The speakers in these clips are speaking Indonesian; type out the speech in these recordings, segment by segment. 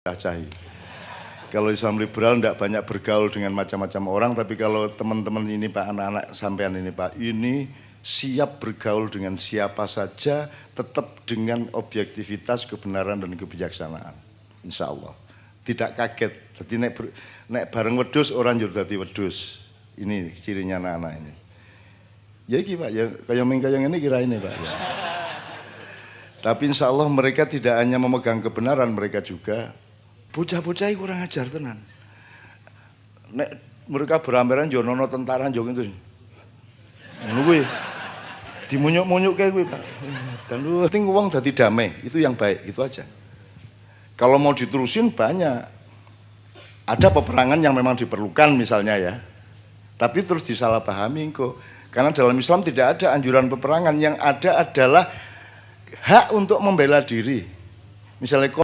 cacahi. Kalau Islam liberal tidak banyak bergaul dengan macam-macam orang, tapi kalau teman-teman ini Pak, anak-anak sampean ini Pak, ini siap bergaul dengan siapa saja, tetap dengan objektivitas, kebenaran dan kebijaksanaan. Insya Allah. Tidak kaget. Jadi naik bareng wedus orang jadi wedus. Ini cirinya anak-anak ini. Ya iki Pak, ya kayak ini kira ini Pak. Ya. Tapi insya Allah mereka tidak hanya memegang kebenaran, mereka juga bocah-bocah kurang ajar tenan. Nek mereka beramberan yo nono tentara yo gitu. Ngono kuwi. Dimunyuk-munyuk kayak kuwi, Pak. Dan lu penting wong dadi damai, itu yang baik, itu aja. Kalau mau diterusin banyak. Ada peperangan yang memang diperlukan misalnya ya. Tapi terus disalahpahami kok. Karena dalam Islam tidak ada anjuran peperangan, yang ada adalah hak untuk membela diri. Misalnya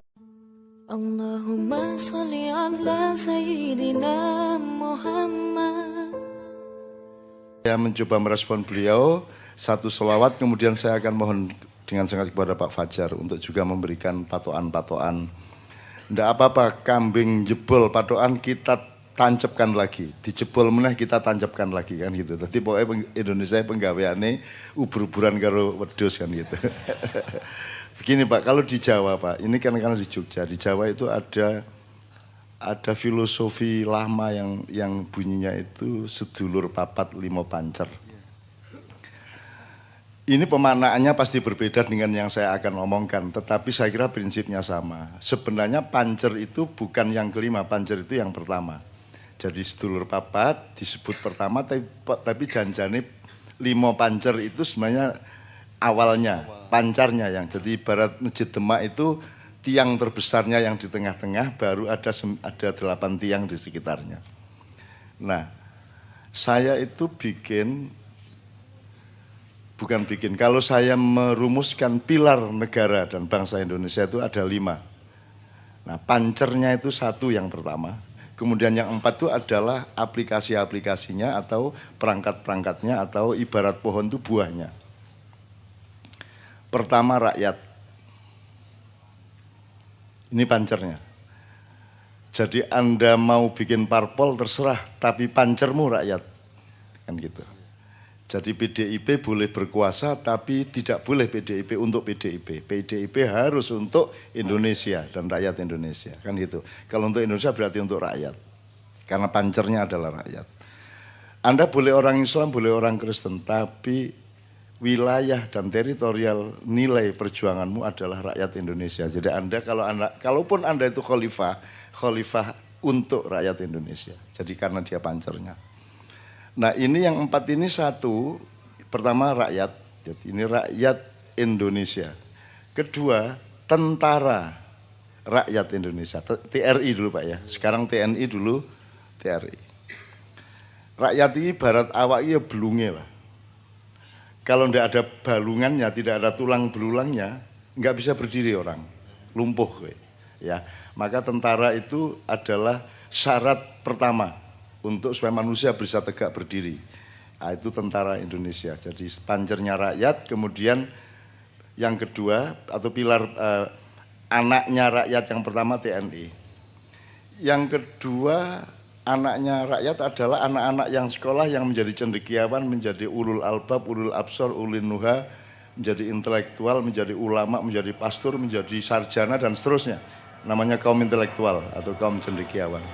Allahumma sholli ala sayyidina Muhammad. Saya mencoba merespon beliau satu selawat, kemudian saya akan mohon dengan sangat kepada Pak Fajar untuk juga memberikan patokan-patokan. Tidak apa-apa, kambing jebol patokan kita tancapkan lagi, dijebol meneh kita tancapkan lagi kan gitu. Jadi pokoknya Indonesia penggaweane ubur-uburan karo wedhus kan gitu. Begini Pak, kalau di Jawa Pak, ini karena di Jogja, di Jawa itu ada filosofi lama yang bunyinya itu sedulur papat limo pancer. Ini pemaknaannya pasti berbeda dengan yang saya akan omongkan, tetapi saya kira prinsipnya sama. Sebenarnya pancer itu bukan yang kelima, pancer itu yang pertama. Jadi sedulur papat disebut pertama, tapi janjane limo pancer itu sebenarnya awalnya, pancarnya yang jadi ibarat Masjid Demak itu tiang terbesarnya yang di tengah-tengah, baru ada 8 tiang di sekitarnya. Nah, saya itu kalau saya merumuskan pilar negara dan bangsa Indonesia itu ada 5. Nah, pancernya itu 1 yang pertama. Kemudian yang 4 itu adalah aplikasi-aplikasinya atau perangkat-perangkatnya atau ibarat pohon itu buahnya. Pertama rakyat. Ini pancernya. Jadi Anda mau bikin parpol terserah, tapi pancermu rakyat. Kan gitu. Jadi PDIP boleh berkuasa, tapi tidak boleh PDIP untuk PDIP. PDIP harus untuk Indonesia dan rakyat Indonesia, kan gitu. Kalau untuk Indonesia berarti untuk rakyat, karena pancernya adalah rakyat. Anda boleh orang Islam, boleh orang Kristen, tapi wilayah dan teritorial nilai perjuanganmu adalah rakyat Indonesia. Jadi kalaupun Anda itu khalifah untuk rakyat Indonesia. Jadi karena dia pancernya. Nah ini yang 4 ini 1, pertama rakyat, jadi ini rakyat Indonesia. Kedua, tentara rakyat Indonesia, TRI dulu Pak ya, sekarang TNI dulu, TRI. Rakyat ini ibarat awak ya belungnya lah. Kalau tidak ada balungannya, tidak ada tulang belulangnya, nggak bisa berdiri orang, lumpuh. Ya, maka tentara itu adalah syarat pertama untuk supaya manusia bisa tegak berdiri. Nah, itu tentara Indonesia. Jadi pancernya rakyat, kemudian yang kedua atau pilar anaknya rakyat yang pertama TNI. Yang kedua anaknya rakyat adalah anak-anak yang sekolah yang menjadi cendekiawan, menjadi ulul albab, ulul absor, ulil nuha, menjadi intelektual, menjadi ulama, menjadi pastor, menjadi sarjana dan seterusnya. Namanya kaum intelektual atau kaum cendekiawan.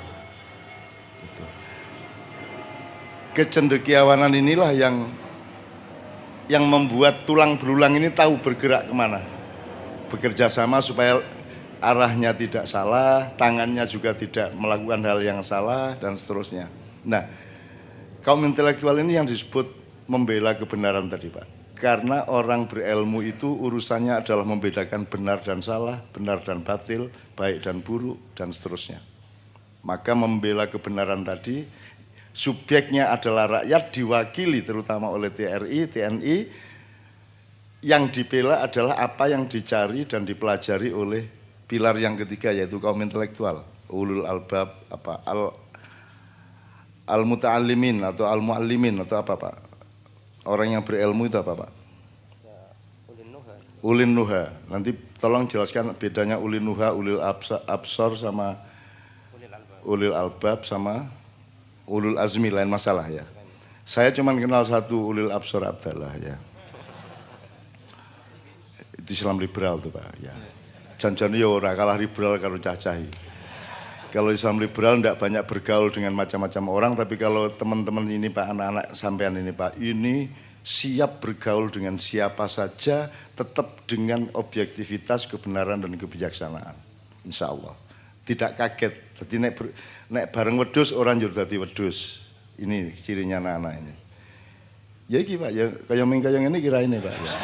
Gitu. Kecendekiawanan inilah yang membuat tulang belulang ini tahu bergerak kemana, bekerja sama supaya arahnya tidak salah, tangannya juga tidak melakukan hal yang salah dan seterusnya. Nah, kaum intelektual ini yang disebut membela kebenaran tadi Pak, karena orang berilmu itu urusannya adalah membedakan benar dan salah, benar dan batil, baik dan buruk dan seterusnya. Maka membela kebenaran tadi, subjeknya adalah rakyat diwakili terutama oleh TRI, TNI. Yang dibela adalah apa yang dicari dan dipelajari oleh pilar yang ketiga yaitu kaum intelektual, ulul albab, al-muta'allimin atau al-mu'allimin atau apa Pak? Orang yang berilmu itu apa Pak? Ulin Nuha. Nanti tolong jelaskan bedanya Ulin Nuha, Ulil Absor sama Ulil Albab sama Ulul Azmi, lain masalah ya. Saya cuma kenal satu, Ulil Absor Abdallah ya. Itu Islam liberal tuh Pak ya. Jangan ya ora kalah liberal karo cacahi. Kalau Islam liberal tidak banyak bergaul dengan macam-macam orang, tapi kalau teman-teman ini Pak, anak-anak sampean ini Pak, ini siap bergaul dengan siapa saja, tetap dengan objektivitas, kebenaran dan kebijaksanaan. Insya Allah. Tidak kaget. Jadi nek bareng wedus orang jadi wedus. Ini cirinya anak-anak ini. Ya iki Pak, ya kayak ini kira ini Pak. Ya.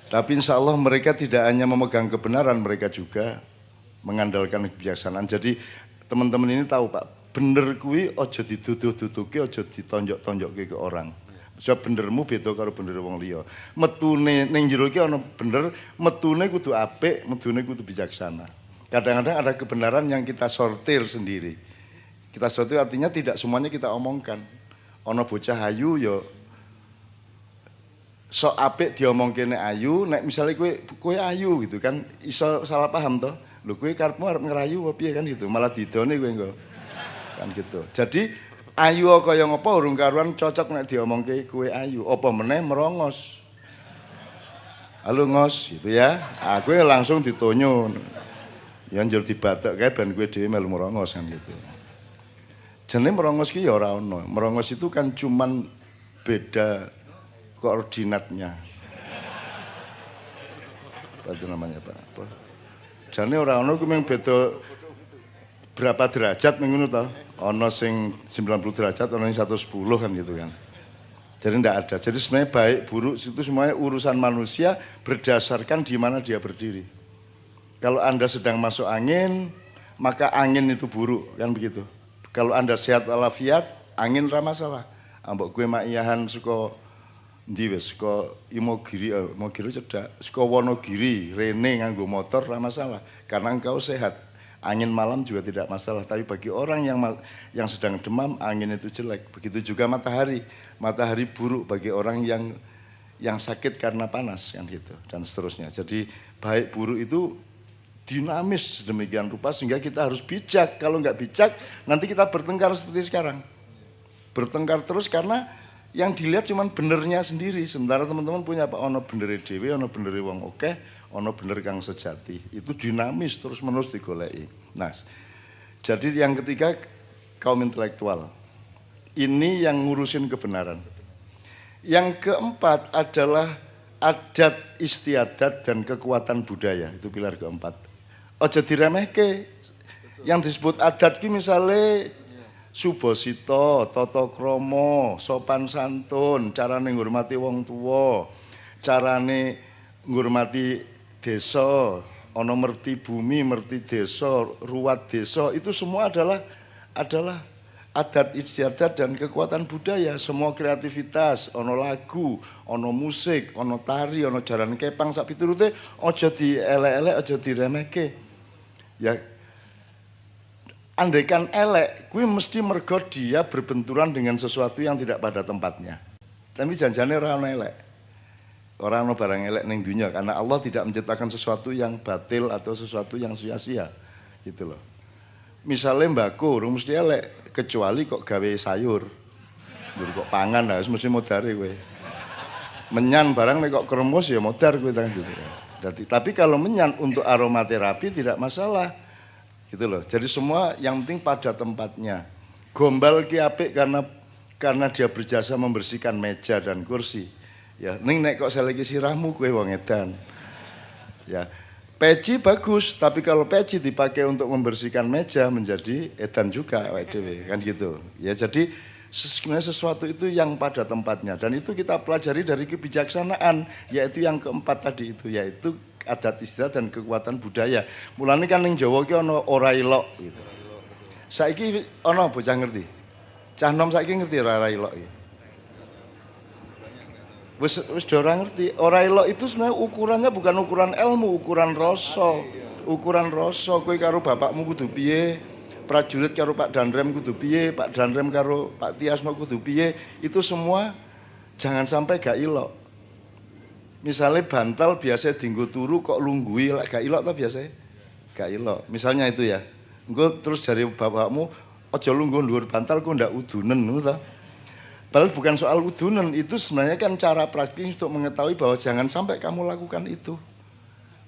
Tapi insya Allah mereka tidak hanya memegang kebenaran, mereka juga mengandalkan kebijaksanaan. Jadi teman-teman ini tahu Pak, bener kuwi ojo dituduh-tuduhke, ojo ditonjok-tonjokke ke orang. Sebab benermu beda karo bener wong liya. Metune ning jero iki ana bener, metune kudu apik, metune kudu bijaksana. Kadang-kadang ada kebenaran yang kita sortir sendiri. Kita sortir artinya tidak semuanya kita omongkan. Ana bocah ayu ya sok apik diomongke nek ayu, nek misalnya kowe ayu gitu kan iso salah paham toh. Lho kowe karepmu arep ngerayu apa piye kan gitu. Malah didone kowe engko. Kan gitu. Jadi ayu kaya ngapa urung karuan cocok nek diomongke kowe ayu, apa meneh merongos. Halo ngos gitu ya. Kowe langsung ditonyo. Ya njur dibatek kae ben kowe dhewe melu merongos kan gitu. Jenenge merongos ki ya ora ono. Merongos itu kan cuman beda koordinatnya. Apa itu namanya Pak? Apa? Jane ora ono ku mung beda berapa derajat ngono to. Ono sing 90 derajat, ono sing 110 kan gitu kan. Jadi enggak ada. Jadi sebenarnya baik buruk itu semuanya urusan manusia berdasarkan di mana dia berdiri. Kalau Anda sedang masuk angin, maka angin itu buruk kan begitu. Kalau Anda sehat walafiat, angin ra masalah. Ambek kowe makiyahan saka ndi wis saka Imogiri, Imogiri cedak, saka Wonogiri, rene nganggo motor ra masalah karena engkau sehat. Angin malam juga tidak masalah, tapi bagi orang yang sedang demam, angin itu jelek. Begitu juga matahari. Matahari buruk bagi orang yang sakit karena panas kan gitu dan seterusnya. Jadi baik buruk itu dinamis sedemikian rupa sehingga kita harus bijak. Kalau nggak bijak, nanti kita bertengkar seperti sekarang. Bertengkar terus karena yang dilihat cuma benernya sendiri. Sementara teman-teman punya apa? Ono benere dhewe, ono benere wong akeh, ono bener kang sejati. Itu dinamis terus-menerus digoleki. Nah, jadi yang ketiga kaum intelektual. Ini yang ngurusin kebenaran. Yang keempat adalah adat istiadat dan kekuatan budaya. Itu pilar keempat. Ojo diremehke. Yang disebut adat ki misalnya Subosito, Toto Kromo, sopan santun, carane ngurmati wong tua, carane ngurmati desa, ono merti bumi, merti desa, ruwat desa, itu semua adalah adat istiadat dan kekuatan budaya. Semua kreativitas, ono lagu, ono musik, ono tari, ono jaran kepang, sak piturute ojo dielek-elek, ojo diremehke. Ya andaikan elek, kuwi mesti mergo dia berbenturan dengan sesuatu yang tidak pada tempatnya. Tapi janjane ora ono elek. Ora ono barang elek ning dunya karena Allah tidak menciptakan sesuatu yang batil atau sesuatu yang sia-sia. Gitu loh. Misalnya mbako urung mesti elek kecuali kok gawe sayur. Lho kok pangan lah mesti modare kowe. Menyan barang nek kok kremes ya modar kowe tang gitu. Tapi kalau menyan untuk aromaterapi tidak masalah. Gitu loh. Jadi semua yang penting pada tempatnya. Gombal ki apik karena dia berjasa membersihkan meja dan kursi. Ya, ning nek kok seleki sirahmu kowe wong edan. Ya. Peci bagus, tapi kalau peci dipakai untuk membersihkan meja menjadi edan juga awake dhewe, kan gitu. Ya, jadi sebenarnya sesuatu itu yang pada tempatnya dan itu kita pelajari dari kebijaksanaan, yaitu yang keempat tadi itu, yaitu adat istiadat dan kekuatan budaya. Mulane kan ning Jawa ki ana ora ilok gitu. Saiki ana bocah ngerti. Cah nom saiki ngerti ora ilok iki. Wis ora ngerti. Ora ilok itu sebenarnya ukurannya bukan ukuran ilmu, ukuran rasa. Ukuran rasa kowe karo bapakmu kudu piye? Prajurit karo Pak Danrem kudu piye? Pak Danrem karo Pak Tiasno kudu piye? Itu semua jangan sampai gak ilok. Misalnya bantal biasa dienggo turu kok lunggui lek gak ilok ta biasa? Gak ilok. Misalnya itu ya. Engko terus dari bapakmu aja lungguh dhuwur bantal ku ndak udunen ngono ta. Padahal bukan soal udunen, itu sebenarnya kan cara praktis untuk mengetahui bahwa jangan sampai kamu lakukan itu.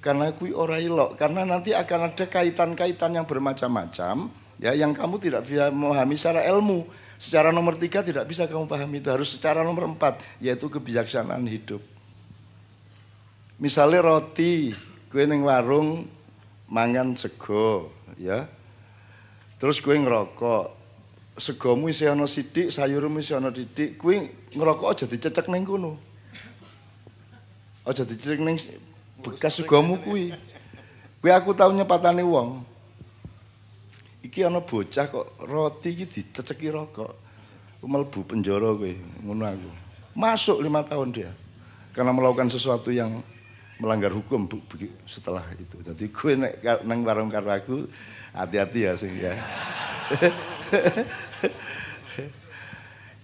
Karena kui ora ilok, karena nanti akan ada kaitan-kaitan yang bermacam-macam ya yang kamu tidak bisa memahami secara ilmu. Secara nomor 3 tidak bisa kamu pahami, itu harus secara nomor 4, yaitu kebijaksanaan hidup. Misalnya roti, kue ning warung mangan sego, ya. Terus kue ngerokok, segomu isi ana sithik, sayurmu isi ana titik, kue ngerokok aja dicecek ning kono. Aja dicecek ning bekas segomu kue. Kue aku tau nyepatane wong. Iki ana bocah kok roti iki diceceki rokok. Mlebu penjara kowe, ngono aku. Masuk 5 tahun dia. Karena melakukan sesuatu yang melanggar hukum setelah itu. Jadi gue nang warung karo aku hati-hati ya sing ya.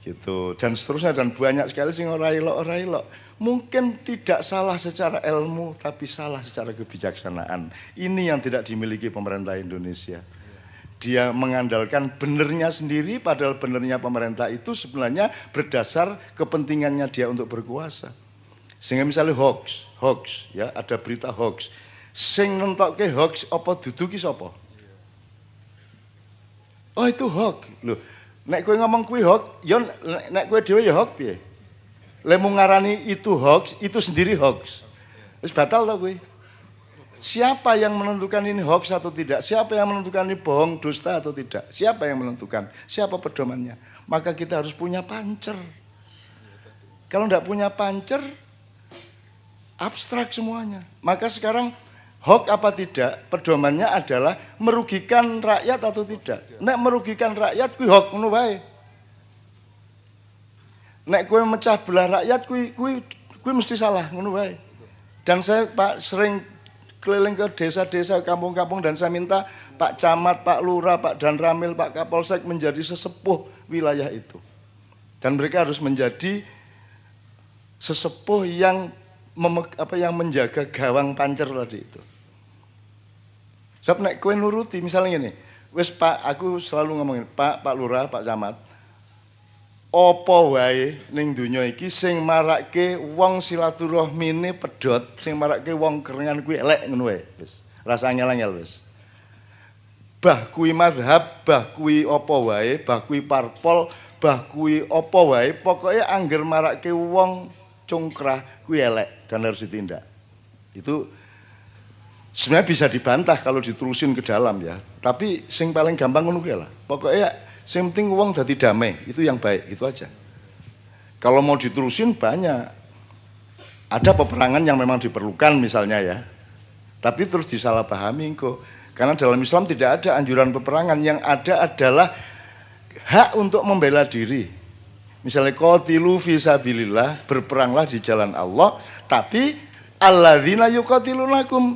Gitu. Dan seterusnya dan banyak sekali sing ora elok. Mungkin tidak salah secara ilmu tapi salah secara kebijaksanaan. Ini yang tidak dimiliki pemerintah Indonesia. Dia mengandalkan benernya sendiri padahal benernya pemerintah itu sebenarnya berdasar kepentingannya dia untuk berkuasa. Sehingga misalnya hoax, ya ada berita hoax. Sing nentokke hoax apa dudu ki sapa? Oh itu hoax. Loh, nek kowe ngomong kuwi hoax, ya nek kowe dhewe ya hoax piye? Lek mung ngarani itu hoax, itu sendiri hoax. Wis batal to kowe. Siapa yang menentukan ini hoax atau tidak? Siapa yang menentukan ini bohong, dusta atau tidak? Siapa yang menentukan? Siapa pedomannya? Maka kita harus punya pancer. Kalau tidak punya pancer, abstrak semuanya. Maka sekarang hoax apa tidak, pedomannya adalah merugikan rakyat atau tidak. Nek merugikan rakyat, kuwi hoax ngono wae. Nek kowe mecah belah rakyat, kuwi mesti salah ngono wae. Dan saya Pak sering keliling ke desa-desa, kampung-kampung dan saya minta Pak Camat, Pak Lurah, Pak Danramil, Pak Kapolsek menjadi sesepuh wilayah itu. Dan mereka harus menjadi sesepuh yang menjaga gawang pancer tadi itu. Sebab nek kowe nuruti misalnya gini, wis Pak aku selalu ngomongin Pak Lurah, Pak Camat. Apa wae ning donya iki sing marake wong silaturahmine pedhot, sing marake wong kerengan kuwi elek ngono wae. Wis, rasa angel-angel wis. Bah kuwi mazhab, bah kuwi apa wae, bah kuwi parpol, bah kuwi apa wae, pokoke angger marake wong congkrah kuwi elek dan harus ditindak. Itu sebenarnya bisa dibantah kalau diterusin ke dalam ya. Tapi sing paling gampang ngono kuwi lah. Pokoke sing penting wong dadi damai, itu yang baik, itu aja. Kalau mau diterusin banyak. Ada peperangan yang memang diperlukan misalnya ya. Tapi terus disalahpahami kok. Karena dalam Islam tidak ada anjuran peperangan, yang ada adalah hak untuk membela diri. Misalnya qatilu fisabilillah, berperanglah di jalan Allah, tapi alladzina yuqatilunakum,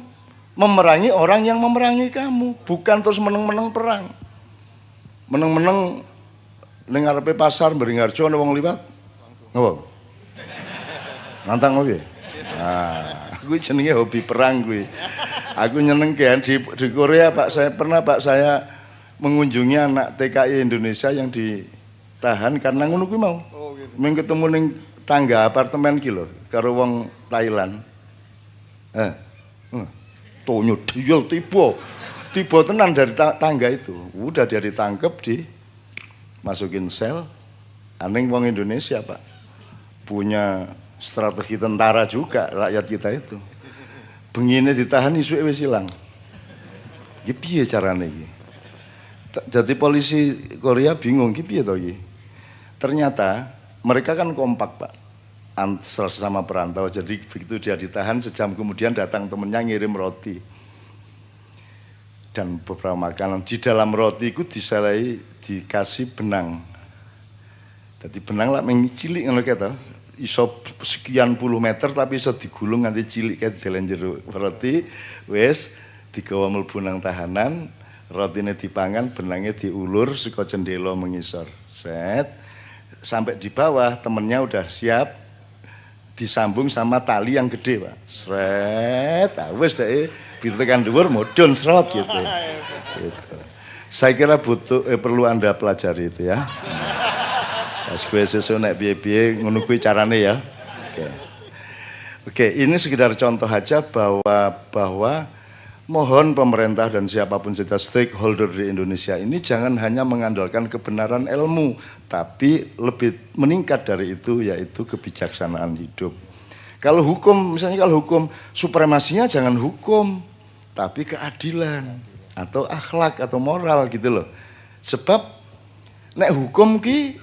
memerangi orang yang memerangi kamu, bukan terus meneng-meneng perang. Meneng-meneng ning ngarepe pasar Beringharjo ana wong liwat. Ngopo? Nantang oke. Nah, kuwi jenenge hobi perang kuwi. Aku nyenengke di Korea saya pernah mengunjungi anak TKI Indonesia yang ditahan karena ngono kuwi mau. Oh gitu. Ming ketemu ning tangga apartemen ki lho karo wong Thailand. Tonyo diel tiba tenan dari tangga itu. Udah dia ditangkep, dimasukin sel. Aneh wong Indonesia Pak, punya strategi tentara juga rakyat kita itu. Bengine ditahan isuke wis ilang. Iki piye carane iki? Jadi polisi Korea bingung iki piye to iki. Ternyata mereka kan kompak Pak, sesama perantau. Jadi begitu dia ditahan, sejam kemudian datang temennya ngirim roti dan beberapa makanan. Di dalam roti itu dikasih benang. Jadi benang lah cilik ngono kae to. Iso sekian puluh meter tapi iso digulung nganti cilik kae dalan jero roti. Wis digawa mlebu nang tahanan, rotine dipangan, benangnya diulur saka jendela mengisor. Set. Sampai di bawah temennya udah siap disambung sama tali yang gede, Pak. Sret, wis dhek ditekan dhuwur mudhun srot gitu. Gitu. Saya kira perlu Anda pelajari itu ya. Pas gue sesuk nek piye-piye ngono kuwi carane ya. Oke, ini sekedar contoh aja bahwa mohon pemerintah dan siapapun saja stakeholder di Indonesia ini jangan hanya mengandalkan kebenaran ilmu, tapi lebih meningkat dari itu yaitu kebijaksanaan hidup. Kalau hukum, misalnya kalau hukum supremasinya jangan hukum, tapi keadilan atau akhlak atau moral gitu loh. Sebab nek hukum ki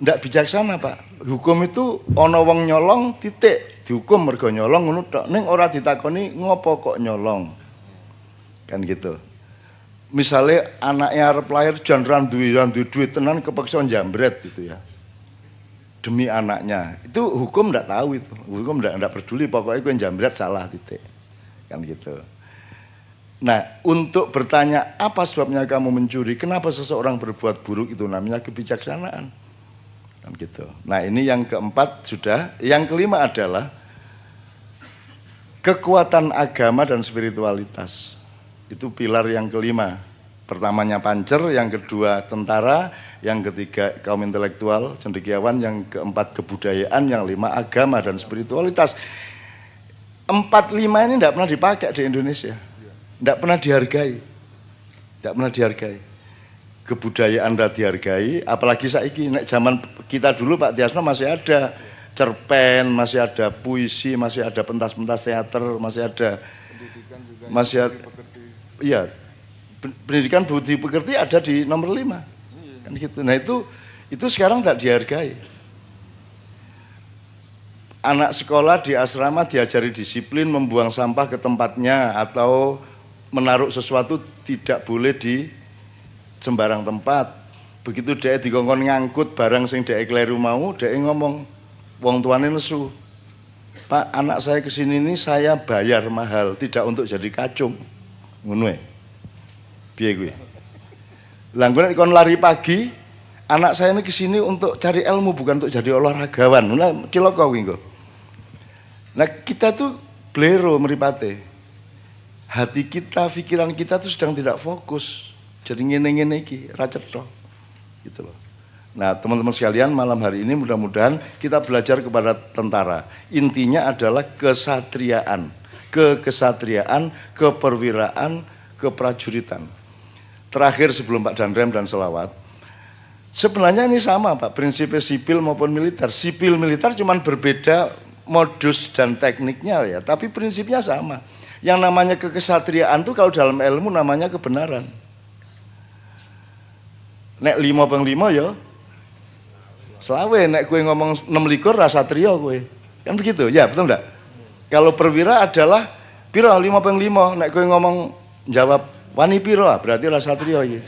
ndak bijaksana, Pak. Hukum itu ana wong nyolong titik, dihukum mergo nyolong ngono tok. Ning ora ditakoni ngopo kok nyolong. Kan gitu. Misalnya anaknya arep lahir jan duwe duit tenan kepeksa jambret gitu ya. Demi anaknya. Itu hukum ndak tahu itu. Hukum ndak peduli pokoknya kowe jambret salah titik. Kan gitu. Nah, untuk bertanya apa sebabnya kamu mencuri, kenapa seseorang berbuat buruk itu namanya kebijaksanaan. Kan gitu. Nah, ini yang keempat sudah, yang kelima adalah kekuatan agama dan spiritualitas. Itu pilar yang kelima. Pertamanya pancer, yang kedua tentara, yang ketiga kaum intelektual, cendekiawan, yang keempat kebudayaan, yang lima agama dan spiritualitas. 4-5 ini tidak pernah dipakai di Indonesia. Tidak pernah dihargai. Tidak pernah dihargai. Kebudayaan tidak dihargai, apalagi saiki nek zaman kita dulu Pak Tiasno masih ada cerpen, masih ada puisi, masih ada pentas-pentas teater, masih ada pendidikan juga, masih ada, iya, pendidikan budi pekerti ada di nomor 5. Kan gitu. Nah, itu sekarang tidak dihargai. Anak sekolah di asrama diajari disiplin, membuang sampah ke tempatnya atau menaruh sesuatu tidak boleh di sembarang tempat. Begitu dia dikongkon ngangkut barang sing dia kleru mau, dia ngomong, wong tuane nesu, Pak, anak saya kesini ini saya bayar mahal, tidak untuk jadi kacung. Ngono e. Piye kuwi? Lah nek kon lari pagi, anak saya ini kesini untuk cari ilmu bukan untuk jadi olahragawan. Nah, kilo kau kuwi nggo. Nah, kita tuh blero mripate. Hati kita, pikiran kita tuh sedang tidak fokus. Jadi ngene-ngene iki ra cetha. Gitu loh. Nah, teman-teman sekalian, malam hari ini mudah-mudahan kita belajar kepada tentara. Intinya adalah kesatriaan, kekesatriaan, keperwiraan, keprajuritan. Terakhir sebelum Pak Dandrem dan selawat, sebenarnya ini sama Pak, prinsipnya sipil maupun militer. Sipil militer cuma berbeda modus dan tekniknya ya, tapi prinsipnya sama. Yang namanya kekesatriaan itu kalau dalam ilmu namanya kebenaran. Nek 5/5 ya selawe, nek kue ngomong 26 rasa trio kue. Kan begitu, ya betul enggak? Kalau perwira adalah piro 5/5, nek kue ngomong jawab wani piro berarti rasa trio ya.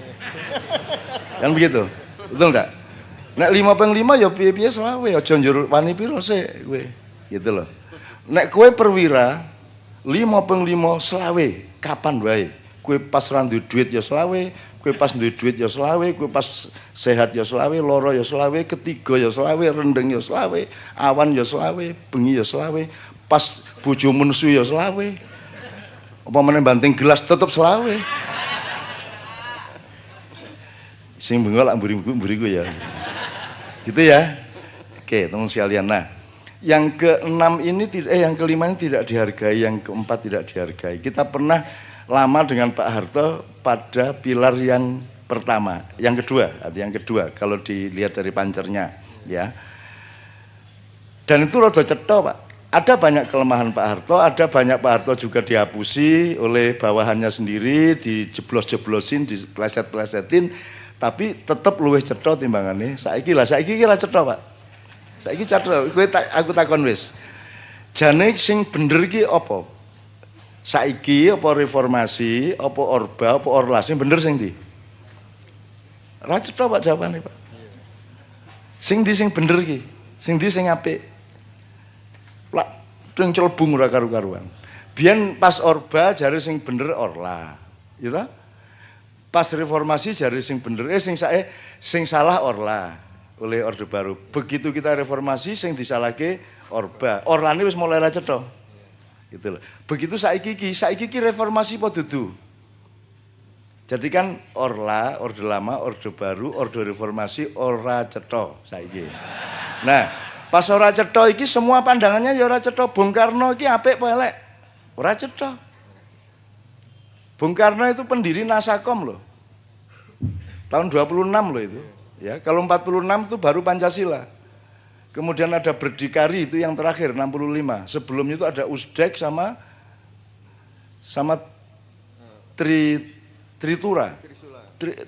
Kan begitu, betul enggak? Nek 5/5 ya piye-piye selawe, aja njur wani piro sik kue. Gitu loh. Nek kue perwira 5/5 selawe, kapan wae. Kue pas ra duwe duit ya selawe, kue pas duwe duit ya selawe, kue pas sehat ya selawe, loro ya selawe, ketiga ya selawe, rendeng ya selawe, awan ya selawe, bengi ya selawe, pas bojo nesu ya selawe. Apa meneh banting gelas tetep selawe. Sing bengol lak mburi-mburiku ya. Gitu ya. Oke, teman sekalian. Nah, yang ke-6 ini yang ke-5 ini tidak dihargai, yang ke-4 tidak dihargai. Kita pernah lama dengan Pak Harto pada pilar yang pertama, yang kedua kalau dilihat dari pancernya ya. Dan itu rada cetha, Pak. Ada banyak kelemahan Pak Harto, ada banyak Pak Harto juga dihapusi oleh bawahannya sendiri, dijeblos-jeblosin, dipleset-plesetin, tapi tetap luwih cetha timbangane. Saiki kira cetha, Pak. Saiki cetha, aku takon wis. Jane sing bener iki apa? Saiki apa reformasi, apa orba, apa orlas, sing bener sing ndi? Ra cetha Pak jawabane, Pak. Sing ndi sing bener iki? Sing ndi sing apik? Lak sing celbung ora karu-karuan. Biyen pas orba jare sing bener orla. Ya ta? Pas reformasi jare sing bener sing salah orla oleh Orde Baru. Begitu kita reformasi sing disalahke Orba. Orlane wis mulai ra cetha. Gitu loh. Begitu saiki iki reformasi apa dudu? Jadi kan Orla, Orde Lama, Orde Baru, Orde Reformasi ora cetha saiki. Nah, pas ora cetha iki semua pandangannya ya ora cetha. Bung Karno iki apik apa elek? Ora cetha. Bung Karno itu pendiri Nasakom loh. Tahun 26 loh itu. Ya, kalau 46 itu baru Pancasila. Kemudian ada Berdikari itu yang terakhir 65. Sebelumnya itu ada Usdek sama Tritura.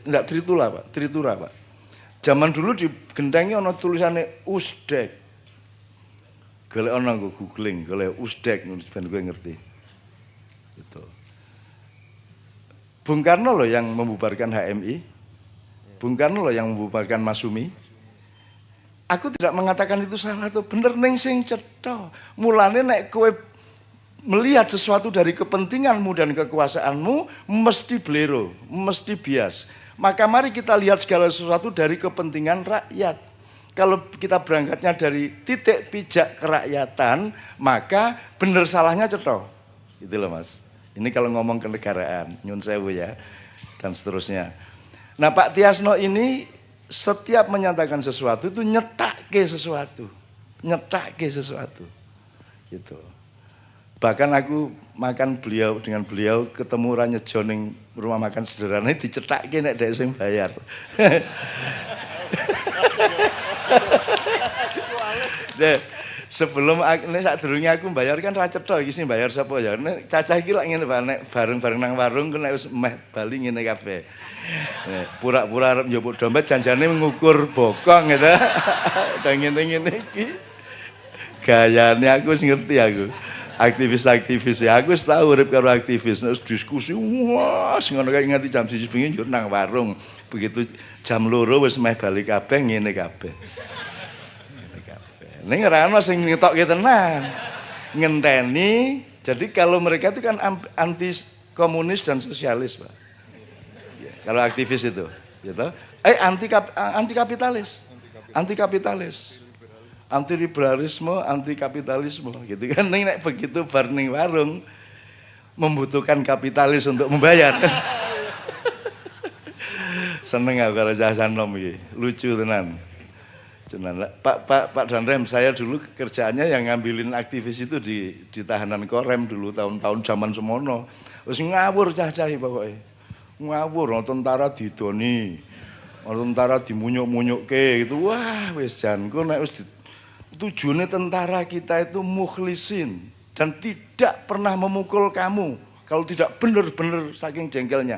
Enggak Tritula, Pak. Tritura, Pak. Zaman dulu di gendengi ana tulisannya Usdek. Golek ana nggo googling, golek Usdek ben gue ngerti. Itu. Bung Karno loh yang membubarkan HMI. Bung Karno loh yang membubarkan Masumi. Aku tidak mengatakan itu salah atau bener ning sing cetha. Mulane nek kowe melihat sesuatu dari kepentinganmu dan kekuasaanmu mesti blero, mesti bias. Maka mari kita lihat segala sesuatu dari kepentingan rakyat. Kalau kita berangkatnya dari titik pijak kerakyatan, maka bener salahnya cetha. Gitu loh Mas. Ini kalau ngomong kenegaraan, nyun sewu ya, dan seterusnya. Nah Pak Tiasno ini setiap menyatakan sesuatu itu nyetake sesuatu. Gitu. Bahkan aku makan dengan beliau ketemu Ranyejo ning rumah makan sederhana dicethake nek dhek sing bayar. Deh, sebelum nek sadurunge aku bayar kan ra cetha iki sing bayar sapa ya. Nek cacah iki lak ngene nek bareng-bareng nang warung nek wis meh bali ngene kabeh. Pura-pura arep njupuk dompet janjane ngukur bokong gitu. Dan ngene-ngene iki. Gayane aku wis ngerti aku. Aktivis-aktivis ya aku wis tau urip karo aktivis nek diskusi wah ngono kae nganti jam 1 bengi njur nang warung. Begitu jam 2 wis meh bali kabeh ngene kabeh. Ning ora ana sing ngetokke tenan. Ngenteni. Jadi kalau mereka itu kan anti komunis dan sosialis, Pak. Kalau aktivis itu, gitu. Anti kapitalis, anti liberalisme, anti kapitalisme, gitu kan. Nek begitu bar ning warung membutuhkan kapitalis untuk membayar. Seneng aku karo Cah Sanom iki, lucu tenan. Pak Danrem, saya dulu kerjaannya yang ngambilin aktivis itu di tahanan Korem dulu tahun-tahun zaman semono. Wis ngawur cah-cahi pokoknya. Ngawur, tentara didoni, tentara dimunyuk-munyukke gitu. Wah, wis janku nek wis tujuannya tentara kita itu mukhlisin dan tidak pernah memukul kamu kalau tidak benar-benar saking jengkelnya.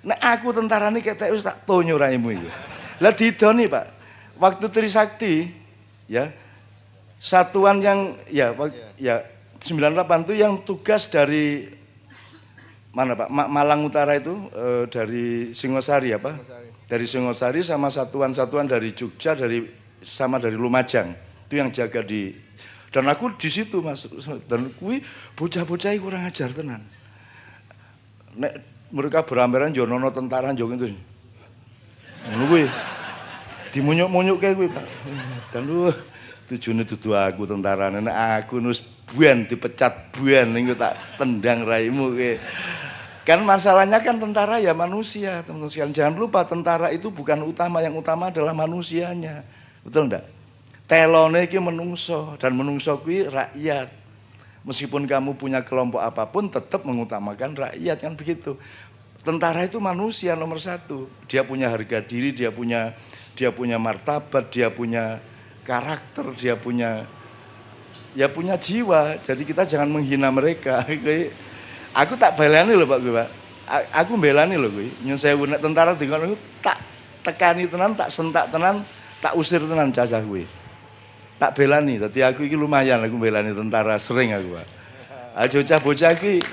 Nek aku tentara ini ketek wis tak tonyo raimu iki. Lah didoni, Pak. Waktu Trisakti ya, satuan yang ya 98 itu yang tugas dari mana Pak? Malang Utara itu dari Singosari apa? Dari Singosari sama satuan-satuan dari Jogja dari Lumajang. Itu yang jaga dan aku di situ Mas. Dan kui bocah-bocah kurang ajar tenan. Nek mereka beramberan yo ono tentara yo gitu. Ngono kuwi. Dimunyuk-munyuk kayak kuwi Pak. Dan tujuane dudu aku tentara. Nek aku nus buan dipecat buan niku tak tendang raimu kowe. Kan masalahnya kan tentara ya manusia, teman-teman sekalian. Jangan lupa tentara itu bukan utama, yang utama adalah manusianya. Betul enggak? Telone iki menungso dan menungso kuwi rakyat. Meskipun kamu punya kelompok apapun tetap mengutamakan rakyat kan begitu. Tentara itu manusia nomor satu. Dia punya harga diri, dia punya martabat, dia punya karakter, dia punya jiwa. Jadi kita jangan menghina mereka. Aku tak belani loh Pak, Pak. Aku belani loh kuwi. Nyun sewu nek tentara dikono tak tekani tenan, tak sentak tenan, tak usir tenan cacah kuwi. Tak belani. Dadi aku iki lumayan aku belani tentara sering aku, Pak. Aja bocah iki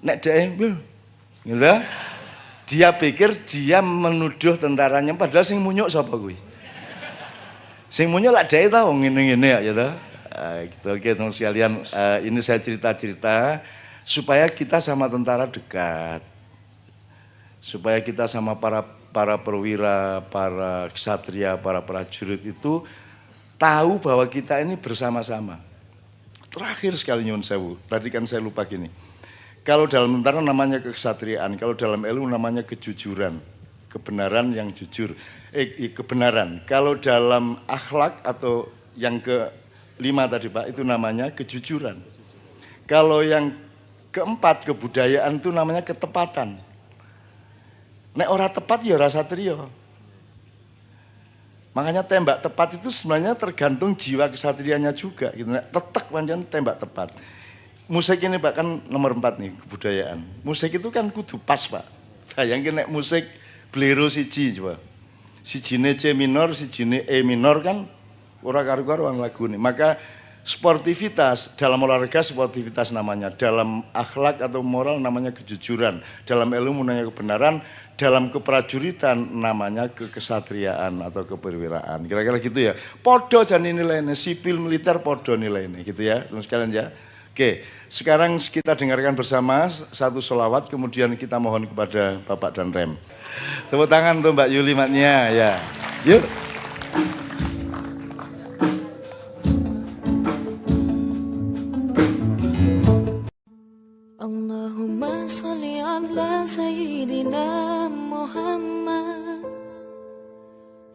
nek dhek gitu. Dia pikir dia menuduh tentaranya padahal sing munyuk sapa kuwi? Sing munyuk lak dhek ta wong ngene-ngene ya gitu. Gitu oke teman sekalian, ini saya cerita-cerita supaya kita sama tentara dekat, supaya kita sama para perwira, para ksatria, para prajurit itu tahu bahwa kita ini bersama-sama. Terakhir sekali nyuwun sewu, tadi kan saya lupa gini. Kalau dalam tentara namanya kesatriaan, kalau dalam ilmu namanya kejujuran, kebenaran yang jujur, kebenaran. Kalau dalam akhlak atau yang kelima tadi Pak, itu namanya kejujuran. Kalau yang keempat, kebudayaan, itu namanya ketepatan. Nek ora tepat ya rasa trio. Makanya tembak tepat itu sebenarnya tergantung jiwa kesatrianya juga. Gitu. Tetek panjang tembak tepat. Musik ini Pak kan nomor 4 nih, kebudayaan. Musik itu kan kudu pas Pak. Bayangin nek musik bolero siji coba. Sijine C minor, sijine E minor kan ora karu-karuan lagu nih. Maka sportivitas, dalam olahraga sportivitas namanya. Dalam akhlak atau moral namanya kejujuran. Dalam ilmu namanya kebenaran. Dalam keprajuritan namanya kekesatriaan atau keperwiraan. Kira-kira gitu ya. Podo jan nilainya, sipil militer podo nilainya gitu ya. Terus sekalian ya. Oke, sekarang kita dengarkan bersama satu sholawat, kemudian kita mohon kepada Bapak dan Rem. Tepuk tangan untuk Mbak Yuli Matnia ya. Yuk. Allahumma sholli ala sayyidina Muhammad.